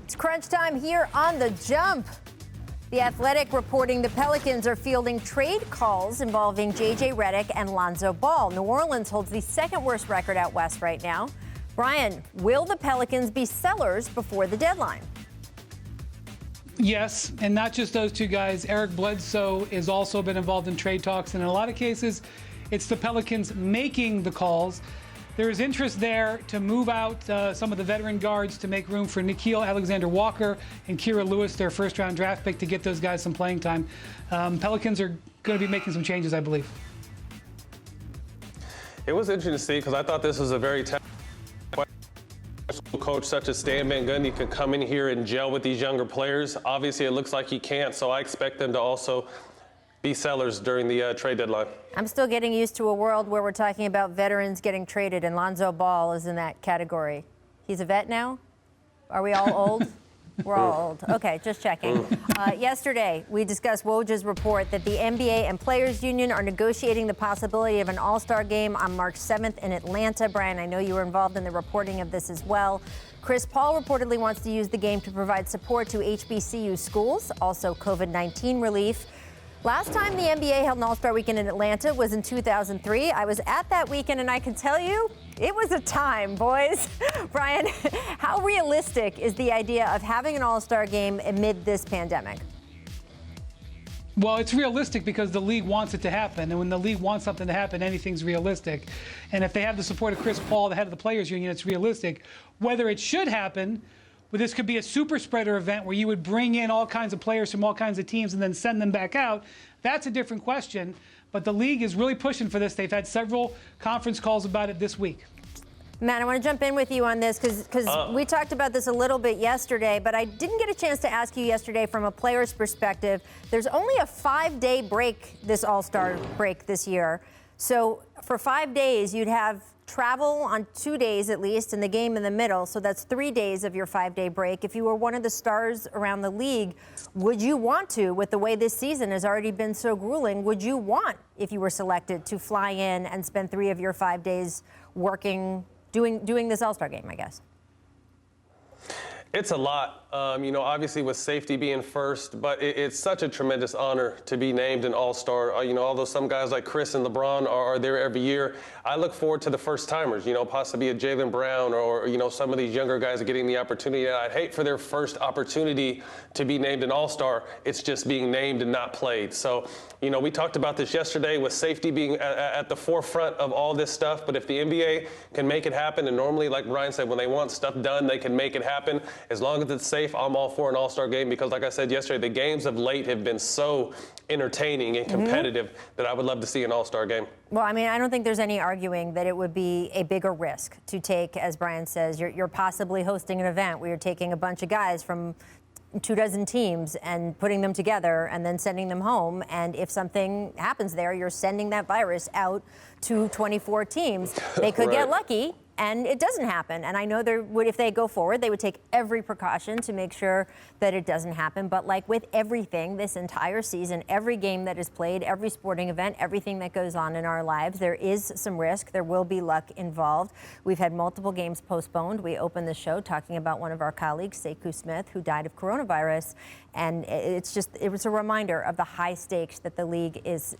It's crunch time here on The Jump. The Athletic reporting the Pelicans are fielding trade calls involving JJ Redick and Lonzo Ball. New Orleans holds the second worst record out west right now. Brian, will the Pelicans be sellers before the deadline? Yes, and not just those two guys. Eric Bledsoe has also been involved in trade talks, and in a lot of cases, it's the Pelicans making the calls. There is interest there to move out some of the veteran guards to make room for Nikhil Alexander-Walker and Kira Lewis, their first-round draft pick, to get those guys some playing time. Pelicans are going to be making some changes, I believe. It was interesting to see because I thought this was a very coach such as Stan Van Gundy can come in here and gel with these younger players. Obviously, it looks like he can't, so I expect them to also be sellers during the trade deadline. I'm still getting used to a world where we're talking about veterans getting traded, and Lonzo Ball is in that category. He's a vet now? Are we all old? We're all old. Okay, just checking. Yesterday, we discussed Woj's report that the NBA and Players Union are negotiating the possibility of an AllStar Game on March 7th in Atlanta. Brian, I know you were involved in the reporting of this as well. Chris Paul reportedly wants to use the game to provide support to HBCU schools, also COVID-19 relief. Last time the NBA held an All-Star Weekend in Atlanta was in 2003. I was at that weekend, and I can tell you, it was a time, boys. Brian, how realistic is the idea of having an All-Star Game amid this pandemic? Well, it's realistic because the league wants it to happen. And when the league wants something to happen, anything's realistic. And if they have the support of Chris Paul, the head of the Players Union, it's realistic. Whether it should happen, well, this could be a super spreader event where you would bring in all kinds of players from all kinds of teams and then send them back out. That's a different question. But the league is really pushing for this. They've had several conference calls about it this week. Matt, I want to jump in with you on this because we talked about this a little bit yesterday, but I didn't get a chance to ask you yesterday from a player's perspective. There's only a 5-day break, this All-Star break this year. So for 5 days, you'd have travel on 2 days at least and the game in the middle. So that's 3 days of your 5-day break. If you were one of the stars around the league, would you want to, with the way this season has already been so grueling, would you want, if you were selected, to fly in and spend 3 of your 5 days working, doing this All-Star Game, I guess? It's a lot, obviously with safety being first, but it's such a tremendous honor to be named an All-Star. Although some guys like Chris and LeBron are there every year, I look forward to the first-timers, possibly a Jaylen Brown or some of these younger guys getting the opportunity. I'd hate for their first opportunity to be named an All-Star. It's just being named and not played. So, we talked about this yesterday with safety being at the forefront of all this stuff, but if the NBA can make it happen, and normally, like Brian said, when they want stuff done, they can make it happen. As long as it's safe, I'm all for an All-Star Game because, like I said yesterday, the games of late have been so entertaining and competitive that I would love to see an All-Star Game. Well, I mean, I don't think there's any arguing that it would be a bigger risk to take, as Brian says. You're possibly hosting an event where you're taking a bunch of guys from 24 teams and putting them together and then sending them home. And if something happens there, you're sending that virus out to 24 teams. They could get lucky. And it doesn't happen. And I know if they go forward, they would take every precaution to make sure that it doesn't happen. But like with everything this entire season, every game that is played, every sporting event, everything that goes on in our lives, there is some risk. There will be luck involved. We've had multiple games postponed. We opened the show talking about one of our colleagues, Sekou Smith, who died of coronavirus. And it was a reminder of the high stakes that the league is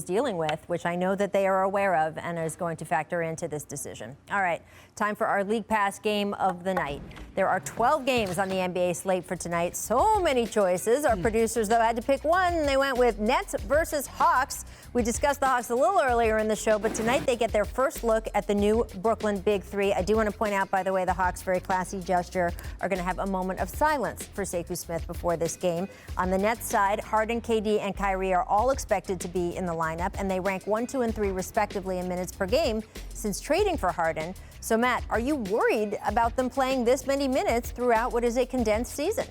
dealing with, which I know that they are aware of and is going to factor into this decision. All right, time for our League Pass game of the night. There are 12 games on the NBA slate for tonight. So many choices. Our producers, though, had to pick one. They went with Nets versus Hawks. We discussed the Hawks a little earlier in the show, but tonight they get their first look at the new Brooklyn Big Three. I do want to point out, by the way, the Hawks, very classy gesture, are going to have a moment of silence for Sekou Smith before this game. On the Nets side, Harden, KD, and Kyrie are all expected to be in the lineup, and they rank 1, 2, and 3 respectively in minutes per game since trading for Harden. So, Matt, are you worried about them playing this many minutes throughout what is a condensed season?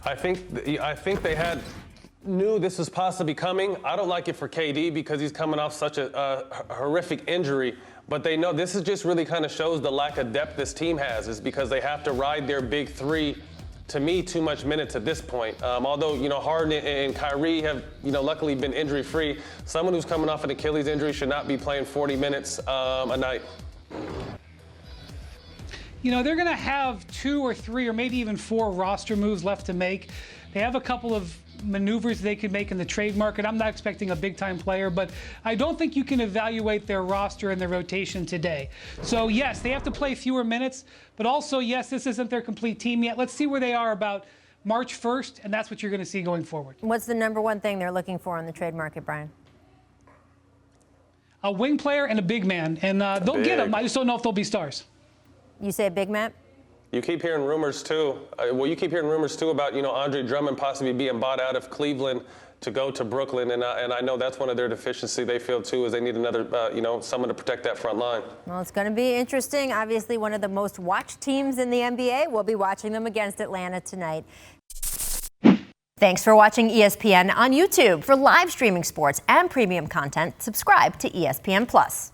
I think they knew this was possibly coming. I don't like it for KD because he's coming off such a horrific injury. But they know this is just really kind of shows the lack of depth this team has, is because they have to ride their big three. To me, too much minutes at this point. Although, Harden and Kyrie have, luckily been injury-free, someone who's coming off an Achilles injury should not be playing 40 minutes a night. you know, they're going to have 2 or 3 or maybe even 4 roster moves left to make. They have a couple of maneuvers they could make in the trade market. I'm not expecting a big-time player, but I don't think you can evaluate their roster and their rotation today. So, yes, they have to play fewer minutes, but also, yes, this isn't their complete team yet. Let's see where they are about March 1st, and that's what you're going to see going forward. What's the number one thing they're looking for on the trade market, Brian? A wing player and a big man, and they'll get them. I just don't know if they'll be stars. You say big man? You keep hearing rumors too. You keep hearing rumors too about Andre Drummond possibly being bought out of Cleveland to go to Brooklyn, and I know that's one of their deficiencies they feel too, is they need another someone to protect that front line. Well, it's going to be interesting. Obviously, one of the most watched teams in the NBA. We'll be watching them against Atlanta tonight. Thanks for watching ESPN on YouTube. For live streaming sports and premium content, subscribe to ESPN+.